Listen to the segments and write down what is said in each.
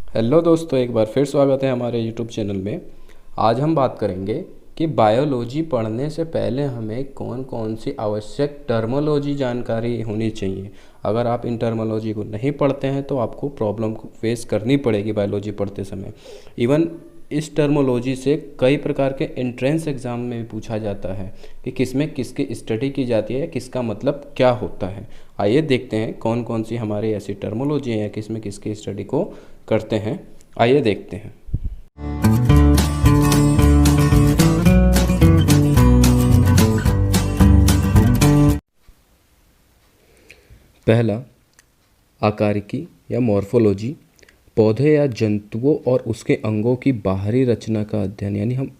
Hello दोस्तों, एक बार फिर स्वागत है हमारे यूट्यूब चैनल में। आज हम बात करेंगे कि बायोलॉजी पढ़ने से पहले हमें कौन कौन सी आवश्यक टर्मोलॉजी जानकारी होनी चाहिए। अगर आप इन टर्मोलॉजी को नहीं पढ़ते हैं तो आपको प्रॉब्लम को फेस करनी पड़ेगी बायोलॉजी पढ़ते समय। इवन इस टर्मोलॉजी से कई प्रकार के एंट्रेंस एग्ज़ाम में भी पूछा जाता है कि किसमें किसकी स्टडी की जाती है, किसका मतलब क्या होता है। आइए देखते हैं कौन कौन सी हमारी ऐसी टर्मोलॉजी है, किसमें किसकी स्टडी को करते हैं। आइए देखते हैं। पहला, आकारिकी या मॉर्फोलॉजी। पौधे या जंतुओं और उसके अंगों की बाहरी रचना का अध्ययन, यानी हम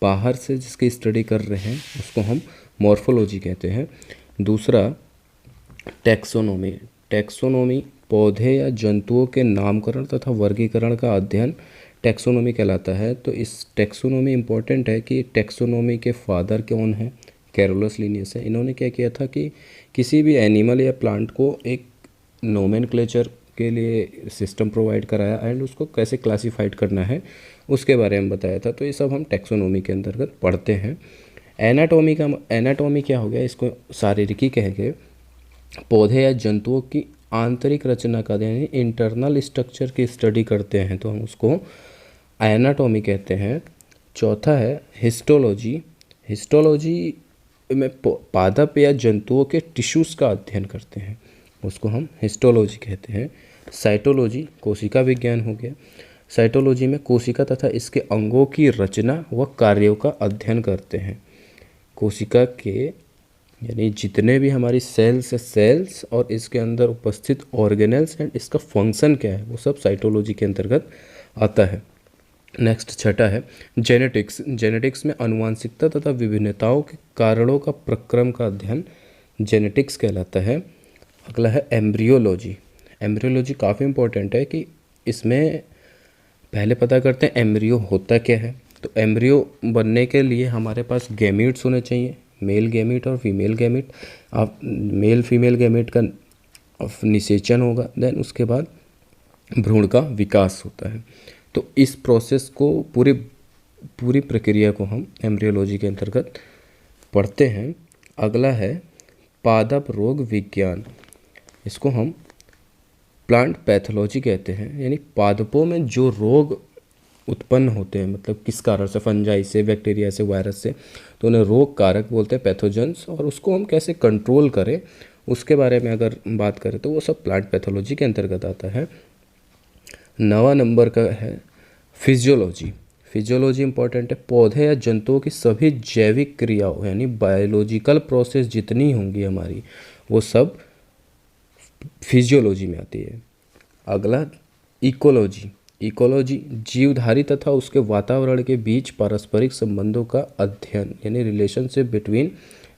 बाहर से जिसकी स्टडी कर रहे हैं उसको हम मॉर्फोलॉजी कहते हैं। दूसरा, टैक्सोनॉमी। टैक्सोनॉमी पौधे या जंतुओं के नामकरण तथा वर्गीकरण का अध्ययन टैक्सोनॉमी कहलाता है। तो इस टैक्सोनॉमी इम्पोर्टेंट है कि टैक्सोनॉमी के फादर कौन है, कैरोलस लिनियस है। इन्होंने क्या किया था कि किसी भी एनिमल या प्लांट को एक नोमेनक्लेचर के लिए सिस्टम प्रोवाइड कराया एंड उसको कैसे क्लासिफाइड करना है उसके बारे में बताया था। तो ये सब हम टैक्सोनॉमी के अंतर्गत पढ़ते हैं। एनाटॉमी क्या हो गया, इसको शारीरिकी कह के पौधे या जंतुओं की आंतरिक रचना का यानी इंटरनल स्ट्रक्चर की स्टडी करते हैं तो हम उसको एनाटॉमी कहते हैं। चौथा है हिस्टोलॉजी। हिस्टोलॉजी में पादप या जंतुओं के टिश्यूज़ का अध्ययन करते हैं, उसको हम हिस्टोलॉजी कहते हैं। साइटोलॉजी कोशिका विज्ञान हो गया। साइटोलॉजी में कोशिका तथा इसके अंगों की रचना व कार्यों का अध्ययन करते हैं। कोशिका के यानी जितने भी हमारी सेल्स और इसके अंदर उपस्थित ऑर्गेनेल्स एंड इसका फंक्शन क्या है वो सब साइटोलॉजी के अंतर्गत आता है। नेक्स्ट छठा है जेनेटिक्स। जेनेटिक्स में आनुवंशिकता तथा विभिन्नताओं के कारणों का प्रक्रम का अध्ययन जेनेटिक्स कहलाता है। अगला है एम्ब्रियोलॉजी। एम्ब्रियोलॉजी काफ़ी इंपॉर्टेंट है कि इसमें पहले पता करते हैं एम्ब्रियो होता क्या है। तो एम्ब्रियो बनने के लिए हमारे पास गैमीट्स होने चाहिए, मेल गैमीट और फीमेल गैमीट। अब मेल फीमेल गैमीट का निषेचन होगा, देन उसके बाद भ्रूण का विकास होता है। तो इस प्रोसेस को पूरी प्रक्रिया को हम एम्ब्रियोलॉजी के अंतर्गत पढ़ते हैं। अगला है पादप रोग विज्ञान। इसको हम प्लांट पैथोलॉजी कहते हैं, यानी पादपों में जो रोग उत्पन्न होते हैं, मतलब किस कारण से, फंजाई से, बैक्टीरिया से, वायरस से, तो उन्हें रोग कारक बोलते हैं, पैथोजेंस, और उसको हम कैसे कंट्रोल करें उसके बारे में अगर बात करें तो वो सब प्लांट पैथोलॉजी के अंतर्गत आता है। 9वां नंबर का है फिजियोलॉजी। फिजियोलॉजी इंपॉर्टेंट है। पौधे या जंतुओं की सभी जैविक क्रियाओं यानी बायोलॉजिकल प्रोसेस जितनी होंगी हमारी वो सब फिजियोलॉजी में आती है। अगला इकोलॉजी। इकोलॉजी जीवधारी तथा उसके वातावरण के बीच पारस्परिक संबंधों का अध्ययन, यानी relationship between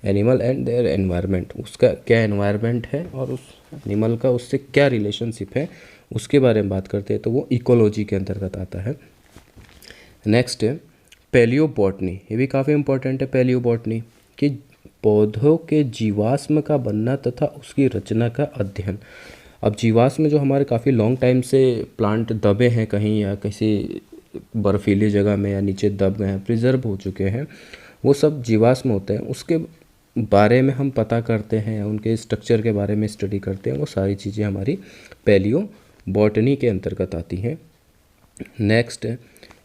animal and their environment. उसका क्या एनवायरनमेंट है और उस एनिमल का उससे क्या रिलेशनशिप है उसके बारे में बात करते हैं तो वो इकोलॉजी के अंतर्गत आता है। नेक्स्ट है पैलियोबॉटनी। ये भी काफ़ी इंपॉर्टेंट है। पैलियोबॉटनी कि पौधों के जीवाश्म का बनना तथा उसकी रचना का अध्ययन। अब जीवाश्म जो हमारे काफ़ी लॉन्ग टाइम से प्लांट दबे हैं कहीं या किसी बर्फीली जगह में या नीचे दब गए हैं, प्रिजर्व हो चुके हैं, वो सब जीवाश्म होते हैं। उसके बारे में हम पता करते हैं, उनके स्ट्रक्चर के बारे में स्टडी करते हैं। वो सारी चीज़ें हमारी पैलियोबॉटनी के अंतर्गत आती हैं। नेक्स्ट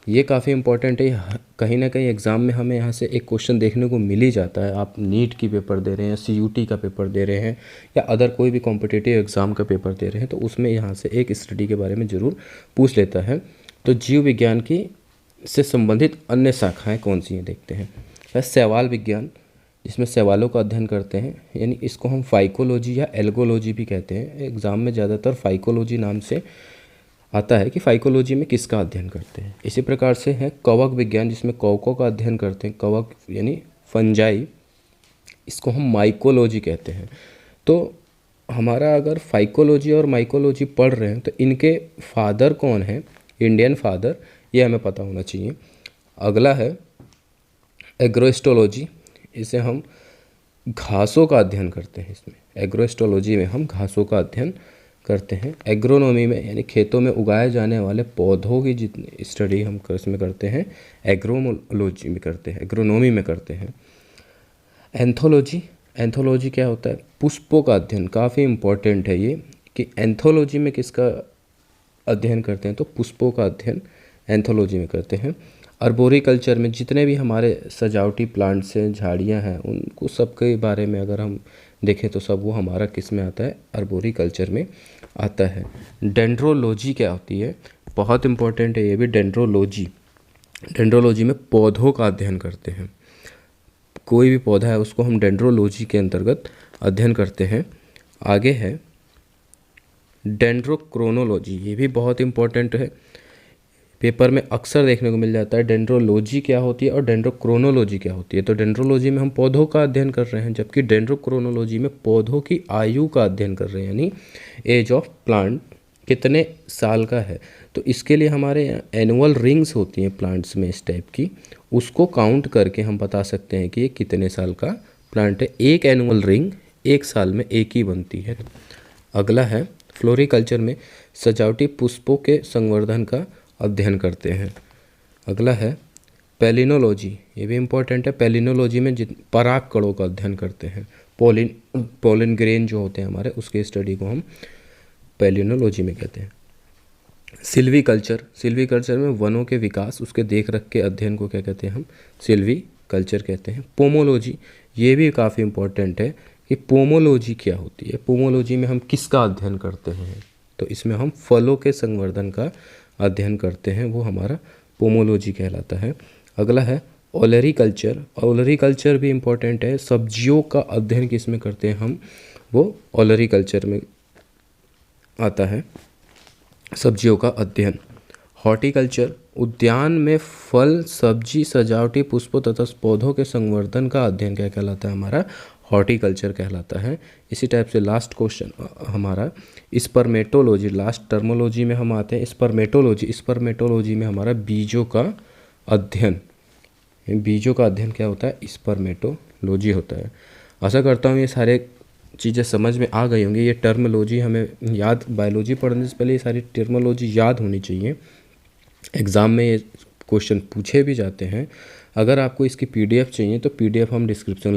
ये काफ़ी इंपॉर्टेंट है, कहीं ना कहीं एग्ज़ाम में हमें यहाँ से एक क्वेश्चन देखने को मिल ही जाता है। आप नीट की पेपर दे रहे हैं, सीयूटी का पेपर दे रहे हैं या अदर कोई भी कॉम्पिटिटिव एग्ज़ाम का पेपर दे रहे हैं तो उसमें यहाँ से एक स्टडी के बारे में ज़रूर पूछ लेता है। तो जीव विज्ञान की से संबंधित अन्य शाखाएँ कौन सी हैं देखते हैं। शैवाल विज्ञान, जिसमें शैवालों का अध्ययन करते हैं, यानी इसको हम फाइकोलॉजी या एल्गोलॉजी भी कहते हैं। एग्ज़ाम में ज़्यादातर फाइकोलॉजी नाम से आता है कि फाइकोलॉजी में किसका अध्ययन करते हैं। इसी प्रकार से है कवक विज्ञान, जिसमें कवकों का अध्ययन करते हैं। कवक यानी फंजाई, इसको हम माइकोलॉजी कहते हैं। तो हमारा अगर फाइकोलॉजी और माइकोलॉजी पढ़ रहे हैं तो इनके फादर कौन है, इंडियन फादर, ये हमें पता होना चाहिए। अगला है एग्रोस्टोलॉजी। इसे हम घासों का अध्ययन करते हैं। इसमें एग्रोस्टोलॉजी में हम घासों का अध्ययन करते हैं। एग्रोनॉमी में यानी खेतों में उगाए जाने वाले पौधों की जितनी स्टडी हम इसमें करते हैं एग्रोलॉजी में करते हैं, एग्रोनॉमी में करते हैं। एंथोलॉजी, एंथोलॉजी क्या होता है? पुष्पों का अध्ययन। काफ़ी इम्पोर्टेंट है ये कि एंथोलॉजी में किसका अध्ययन करते हैं, तो पुष्पों का अध्ययन एंथोलॉजी में करते हैं। अर्बोरिकल्चर में जितने भी हमारे सजावटी प्लांट्स हैं, झाड़ियाँ हैं, उनको सबके बारे में अगर हम देखें तो सब वो हमारा किस में आता है? अर्बोरिकल्चर में आता है। डेंड्रोलॉजी क्या होती है? बहुत इंपॉर्टेंट है ये भी। डेंड्रोलॉजी, डेंड्रोलॉजी में पौधों का अध्ययन करते हैं। कोई भी पौधा है उसको हम डेंड्रोलॉजी के अंतर्गत अध्ययन करते हैं। आगे है डेंड्रोक्रोनोलॉजी, ये भी बहुत इंपॉर्टेंट है, पेपर में अक्सर देखने को मिल जाता है। डेंड्रोलॉजी क्या होती है और डेंड्रोक्रोनोलॉजी क्या होती है? तो डेंड्रोलॉजी में हम पौधों का अध्ययन कर रहे हैं, जबकि डेंड्रोक्रोनोलॉजी में पौधों की आयु का अध्ययन कर रहे हैं, यानी एज ऑफ प्लांट कितने साल का है। तो इसके लिए हमारे यहाँ एनुअल रिंग्स होती हैं प्लांट्स में इस टाइप की, उसको काउंट करके हम बता सकते हैं कि ये कितने साल का प्लांट है। एक एनुअल रिंग एक साल में एक ही बनती है। अगला है फ्लोरिकल्चर में सजावटी पुष्पों के संवर्धन का अध्ययन करते हैं। अगला है पेलिनोलॉजी, ये भी इम्पोर्टेंट है। पेलिनोलॉजी में पराग कणों का अध्ययन करते हैं। पोलिन ग्रेन जो होते हैं हमारे, उसके स्टडी को हम पेलिनोलॉजी में कहते हैं। सिल्वीकल्चर, सिल्वीकल्चर में वनों के विकास, उसके देख रख के अध्ययन को क्या कहते हैं? हम सिल्वीकल्चर कहते हैं। पोमोलॉजी, ये भी काफ़ी इम्पोर्टेंट है कि पोमोलॉजी क्या होती है। पोमोलॉजी में हम किसका अध्ययन करते हैं? तो इसमें हम फलों के संवर्धन का अध्ययन करते हैं, वो हमारा पोमोलॉजी कहलाता है। अगला है ओलरीकल्चर, ओलरीकल्चर भी इम्पोर्टेंट है। सब्जियों का अध्ययन किस में करते हैं हम? वो ओलरीकल्चर में आता है, सब्जियों का अध्ययन। हॉर्टिकल्चर, उद्यान में फल, सब्जी, सजावटी पुष्पों तथा पौधों के संवर्धन का अध्ययन क्या कहलाता है? हमारा हॉर्टिकल्चर कहलाता है। इसी टाइप से लास्ट क्वेश्चन हमारा स्पर्मेटोलॉजी, लास्ट टर्मोलॉजी में हम आते हैं। स्पर्मेटोलॉजी, स्पर्मेटोलॉजी में हमारा बीजों का अध्ययन, बीजों का अध्ययन क्या होता है? स्पर्मेटोलॉजी होता है। आशा करता हूँ ये सारे चीज़ें समझ में आ गई होंगी। ये टर्मोलॉजी हमें याद, बायोलॉजी पढ़ने से पहले ये सारी टर्मोलॉजी याद होनी चाहिए। एग्ज़ाम में ये क्वेश्चन पूछे भी जाते हैं। अगर आपको इसकी PDF चाहिए तो PDF हम डिस्क्रिप्शन